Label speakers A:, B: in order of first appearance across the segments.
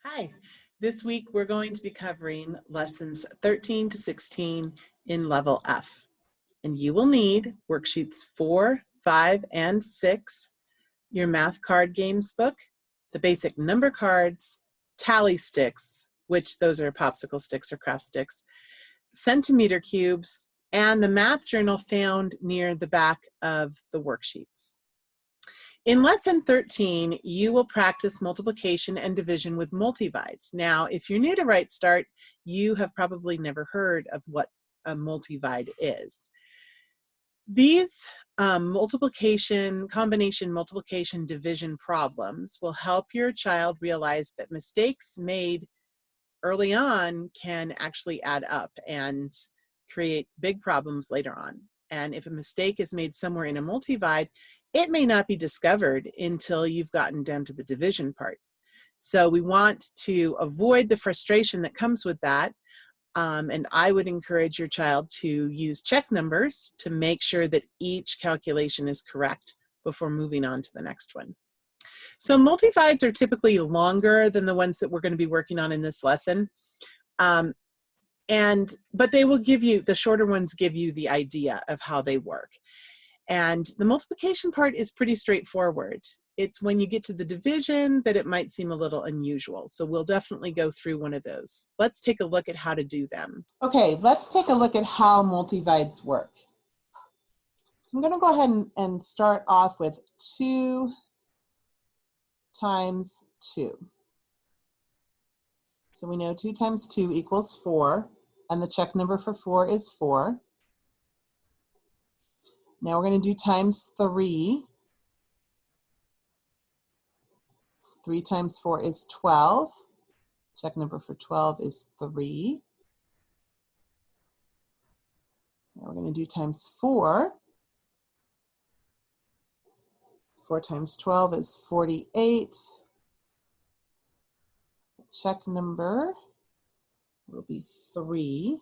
A: Hi, this week we're going to be covering lessons 13 to 16 in level F. And you will need worksheets 4, 5, and 6, your math card games book, the basic number cards, tally sticks, which those are popsicle sticks or craft sticks, centimeter cubes, and the math journal found near the back of the worksheets. In lesson 13, you will practice multiplication and division with multivides. Now, if you're new to Right Start, you have probably never heard of what a multivide is. These combination multiplication division problems will help your child realize that mistakes made early on can actually add up and create big problems later on. And if a mistake is made somewhere in a multivide, it may not be discovered until you've gotten down to the division part. So we want to avoid the frustration that comes with that. And I would encourage your child to use check numbers to make sure that each calculation is correct before moving on to the next one. So multivides are typically longer than the ones that we're going to be working on in this lesson. But they will give you, the shorter ones give you the idea of how they work. And the multiplication part is pretty straightforward. It's when you get to the division that it might seem a little unusual. So we'll definitely go through one of those. Let's take a look at how to do them.
B: Okay, let's take a look at how multivides work. So I'm going to go ahead and start off with 2 times 2. So we know 2 times 2 equals 4, and the check number for 4 is 4. Now we're going to do times 3. 3 times 4 is 12. Check number for 12 is 3. Now we're going to do times 4. 4 times 12 is 48. Check number will be 3.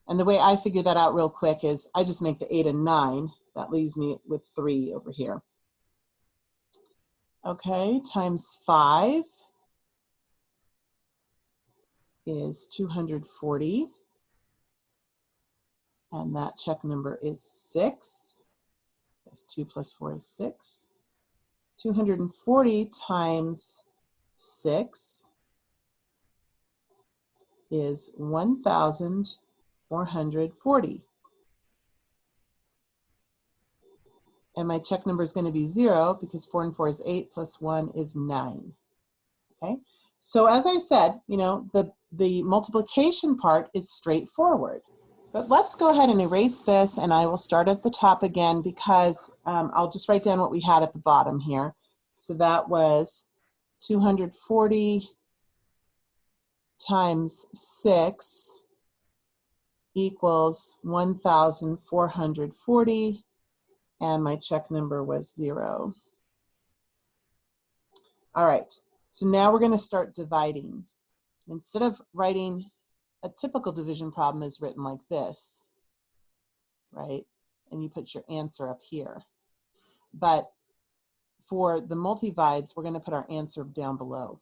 B: And the way I figure that out real quick is I just make the 8 and 9. That leaves me with 3 over here. Okay, times 5 is 240. And that check number is 6. That's 2 plus 4 is 6. 240 times 6 is 1,440. And my check number is going to be 0 because 4 and 4 is 8 plus 1 is 9. Okay, so as I said, you know, the multiplication part is straightforward. But let's go ahead and erase this, and I will start at the top again because I'll just write down what we had at the bottom here. So that was 240 times 6 equals 1,440, and my check number was 0. All right, so now we're going to start dividing. Instead of writing, a typical division problem is written like this, right? And you put your answer up here. But for the multivides, we're going to put our answer down below.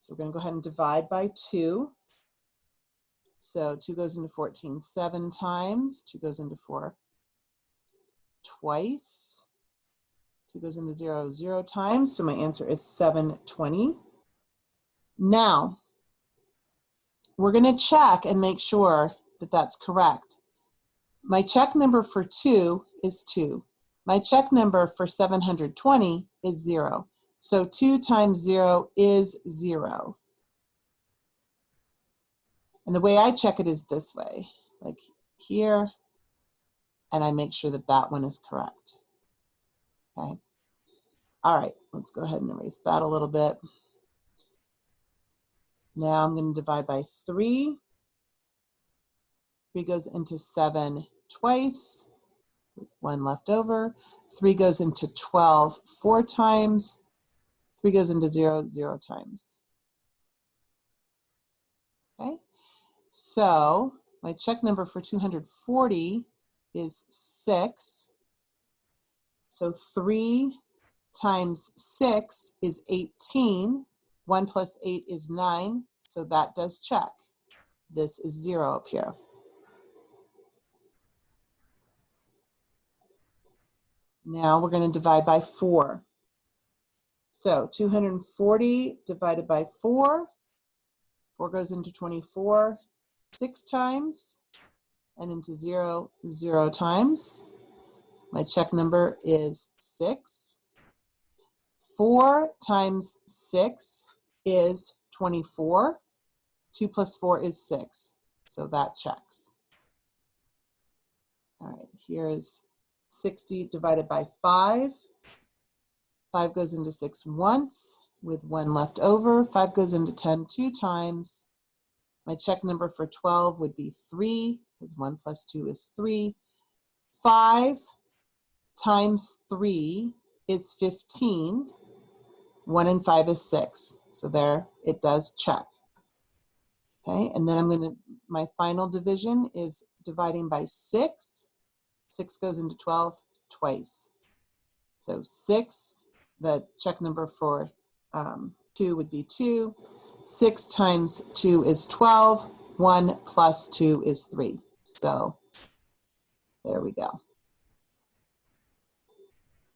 B: So we're going to go ahead and divide by 2. So 2 goes into 14 7 times. 2 goes into 4 twice. 2 goes into 0 0 times. So my answer is 720. Now, we're going to check and make sure that that's correct. My check number for 2 is 2. My check number for 720 is 0. So 2 times 0 is 0. And the way I check it is this way, like here, and I make sure that that one is correct. Okay. All right, let's go ahead and erase that a little bit. Now I'm going to divide by 3. 3 goes into 7 twice, with 1 left over. 3 goes into 12 4 times. 3 goes into 0 0 times. Okay, so my check number for 240 is 6. So 3 times 6 is 18. 1 plus 8 is 9, so that does check. This is 0 up here. Now we're going to divide by 4. So 240 divided by 4. 4 goes into 24 6 times, and into 0 0 times. My check number is 6. 4 times 6 is 24. 2 plus 4 is 6. So that checks. All right, here is 60 divided by 5. 5 goes into 6 once with 1 left over. 5 goes into 10 2 times. My check number for 12 would be 3, because 1 plus 2 is 3. 5 times 3 is 15. 1 and 5 is 6. So there, it does check. Okay, and then my final division is dividing by 6. 6 goes into 12 twice. So 6, the check number for 2 would be 2. 6 times 2 is 12. 1 plus 2 is 3. So there we go.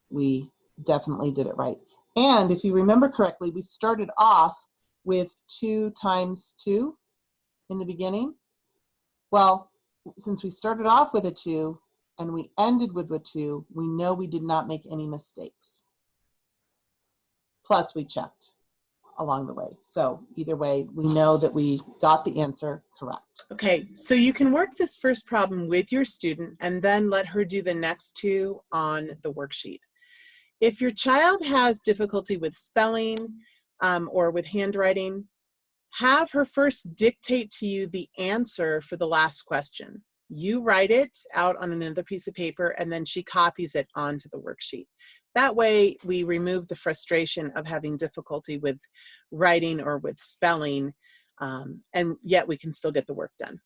B: We definitely did it right. And if you remember correctly, we started off with 2 times 2 in the beginning. Well, since we started off with a 2 and we ended with a 2, we know we did not make any mistakes. Plus, we checked along the way. So either way, we know that we got the answer correct.
A: Okay, so you can work this first problem with your student and then let her do the next 2 on the worksheet. If your child has difficulty with spelling or with handwriting, have her first dictate to you the answer for the last question. You write it out on another piece of paper and then she copies it onto the worksheet. That way we remove the frustration of having difficulty with writing or with spelling, and yet we can still get the work done.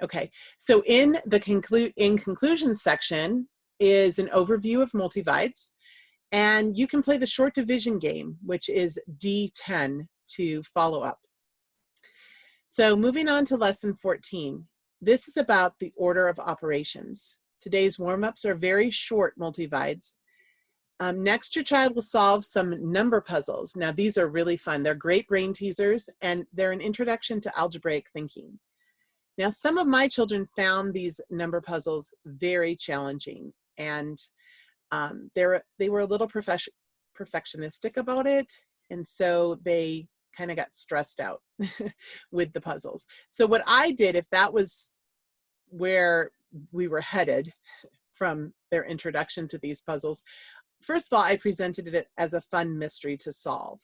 A: Okay, so in the conclusion section is an overview of multivides, and you can play the short division game, which is D10, to follow up. So moving on to lesson 14. This is about the order of operations. Today's warm-ups are very short multivides. Next, your child will solve some number puzzles. Now, these are really fun. They're great brain teasers, and they're an introduction to algebraic thinking. Now, some of my children found these number puzzles very challenging, and they were a little perfectionistic about it, and so they kind of got stressed out with the puzzles. So what I did, if that was where we were headed from their introduction to these puzzles, first of all, I presented it as a fun mystery to solve.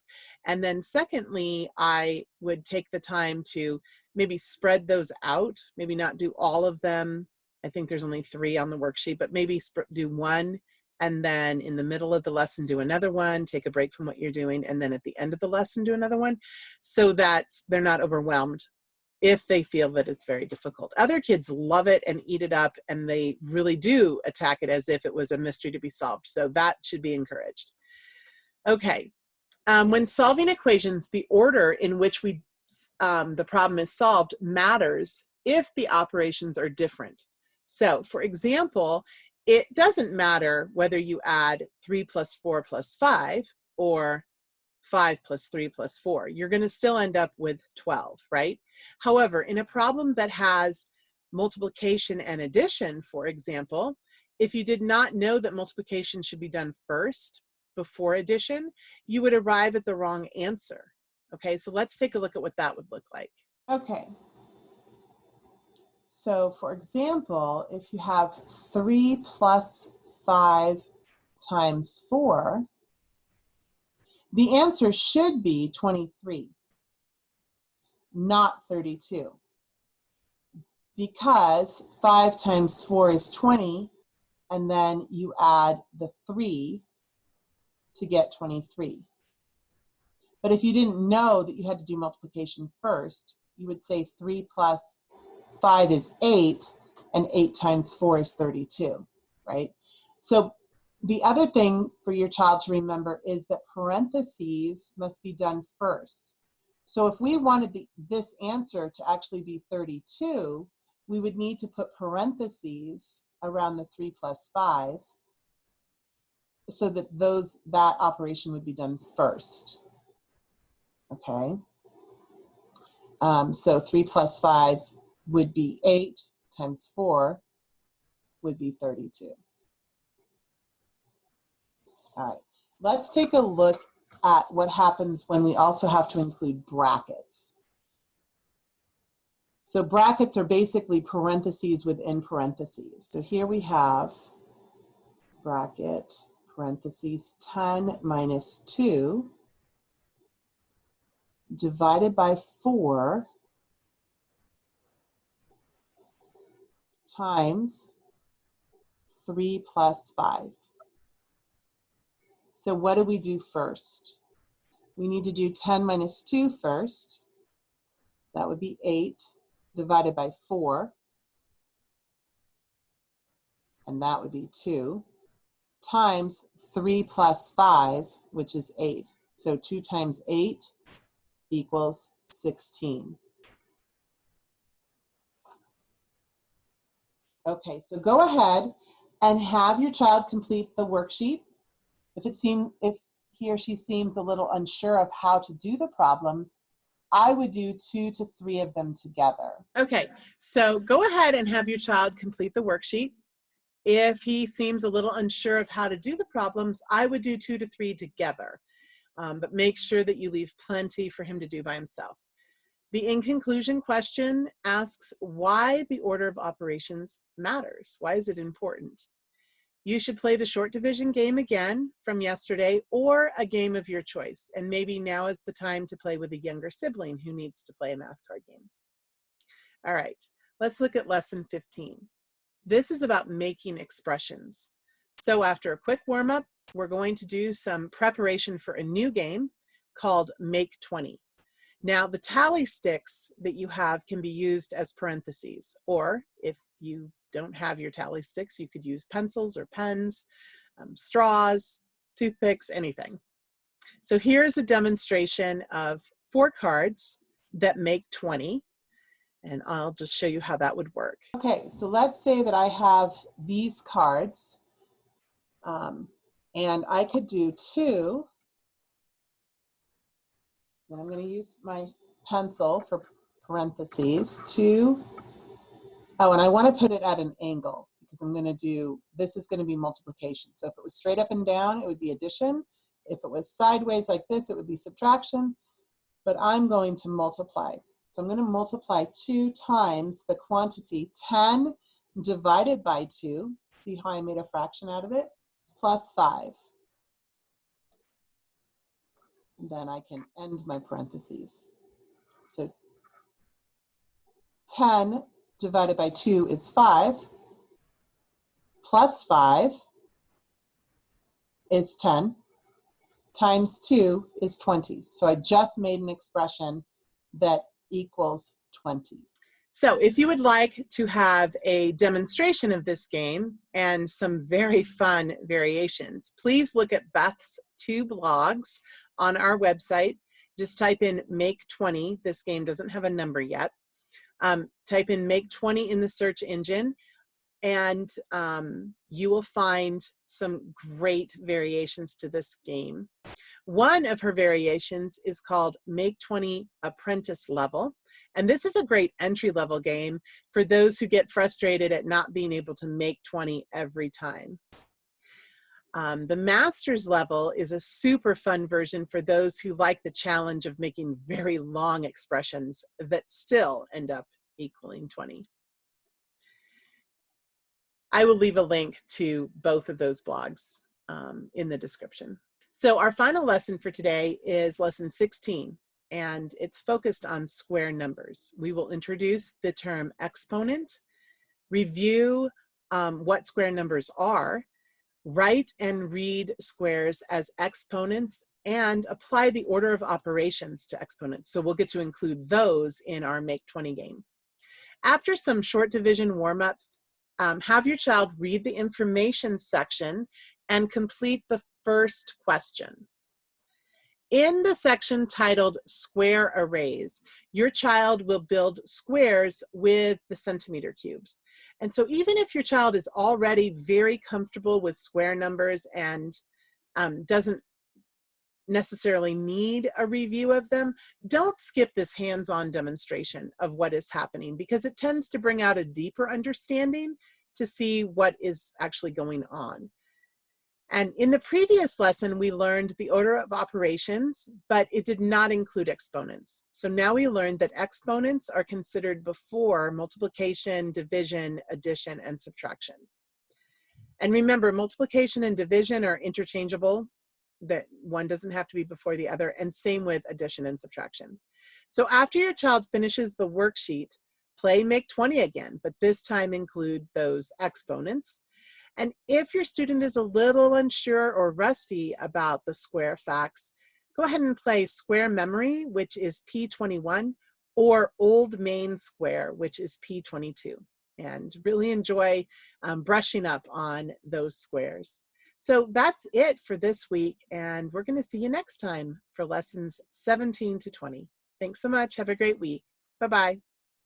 A: And then secondly, I would take the time to maybe spread those out, maybe not do all of them. I think there's only 3 on the worksheet, but maybe do 1, and then in the middle of the lesson do another one, take a break from what you're doing, and then at the end of the lesson do another one, so that they're not overwhelmed if they feel that it's very difficult. Other kids love it and eat it up, and they really do attack it as if it was a mystery to be solved, so that should be encouraged. Okay, when solving equations, the order in which the problem is solved matters if the operations are different. So, for example, it doesn't matter whether you add 3 plus 4 plus 5 or 5 plus 3 plus 4. You're going to still end up with 12, right? However, in a problem that has multiplication and addition, for example, if you did not know that multiplication should be done first before addition, you would arrive at the wrong answer. Okay, so let's take a look at what that would look like.
B: Okay. So for example, if you have 3 plus 5 times 4, the answer should be 23, not 32. Because 5 times 4 is 20, and then you add the 3 to get 23. But if you didn't know that you had to do multiplication first, you would say 3 plus 5 is 8, and 8 times 4 is 32, right? So The other thing for your child to remember is that parentheses must be done first. So if we wanted this answer to actually be 32, we would need to put parentheses around the 3 plus 5 so that that operation would be done first. Okay? So 3 plus 5 would be 8 times 4 would be 32. All right, let's take a look at what happens when we also have to include brackets. So brackets are basically parentheses within parentheses. So here we have bracket, parentheses, 10 minus 2 divided by 4 times 3 plus 5. So what do we do first? We need to do 10 minus 2 first. That would be 8 divided by 4. And that would be 2, times 3 plus 5, which is 8. So 2 times 8 equals 16. Okay, so go ahead and have your child complete the worksheet. If he or she seems a little unsure of how to do the problems, I would do 2 to 3 of them together.
A: Okay, so go ahead and have your child complete the worksheet. If he seems a little unsure of how to do the problems, I would do 2 to 3 together. But make sure that you leave plenty for him to do by himself. The in conclusion question asks why the order of operations matters. Why is it important? You should play the short division game again from yesterday or a game of your choice. And maybe now is the time to play with a younger sibling who needs to play a math card game. All right, let's look at lesson 15. This is about making expressions. So after a quick warm-up, we're going to do some preparation for a new game called Make 20. Now, the tally sticks that you have can be used as parentheses, or if you don't have your tally sticks, you could use pencils or pens, straws, toothpicks, anything. So here's a demonstration of 4 cards that make 20, and I'll just show you how that would work.
B: Okay, so let's say that I have these cards, and I could do 2. And I'm going to use my pencil for parentheses. 2. Oh, and I want to put it at an angle because I'm going to do, this is going to be multiplication. So if it was straight up and down, it would be addition. If it was sideways like this, it would be subtraction. But I'm going to multiply. So I'm going to multiply 2 times the quantity 10 divided by 2. See how I made a fraction out of it? Plus 5. And then I can end my parentheses. So 10 divided by 2 is 5. Plus 5 is 10. Times 2 is 20. So I just made an expression that equals 20.
A: So if you would like to have a demonstration of this game and some very fun variations, please look at Beth's 2 blogs on our website. Just type in Make 20. This game doesn't have a number yet. Type in Make 20 in the search engine, and you will find some great variations to this game. One of her variations is called Make 20 Apprentice Level. And this is a great entry-level game for those who get frustrated at not being able to make 20 every time. The Master's level is a super fun version for those who like the challenge of making very long expressions that still end up equaling 20. I will leave a link to both of those blogs in the description. So our final lesson for today is lesson 16. And it's focused on square numbers. We will introduce the term exponent, review what square numbers are, write and read squares as exponents, and apply the order of operations to exponents. So we'll get to include those in our Make 20 game. After some short division warm-ups, have your child read the information section and complete the first question. In the section titled Square Arrays, your child will build squares with the centimeter cubes. And so even if your child is already very comfortable with square numbers and doesn't necessarily need a review of them, don't skip this hands-on demonstration of what is happening, because it tends to bring out a deeper understanding to see what is actually going on. And in the previous lesson, we learned the order of operations, but it did not include exponents. So now we learned that exponents are considered before multiplication, division, addition, and subtraction. And remember, multiplication and division are interchangeable, that one doesn't have to be before the other, and same with addition and subtraction. So after your child finishes the worksheet, play Make 20 again, but this time include those exponents. And if your student is a little unsure or rusty about the square facts, go ahead and play Square Memory, which is P21, or Old Main Square, which is P22, and really enjoy brushing up on those squares. So that's it for this week, and we're going to see you next time for lessons 17 to 20. Thanks so much. Have a great week. Bye-bye.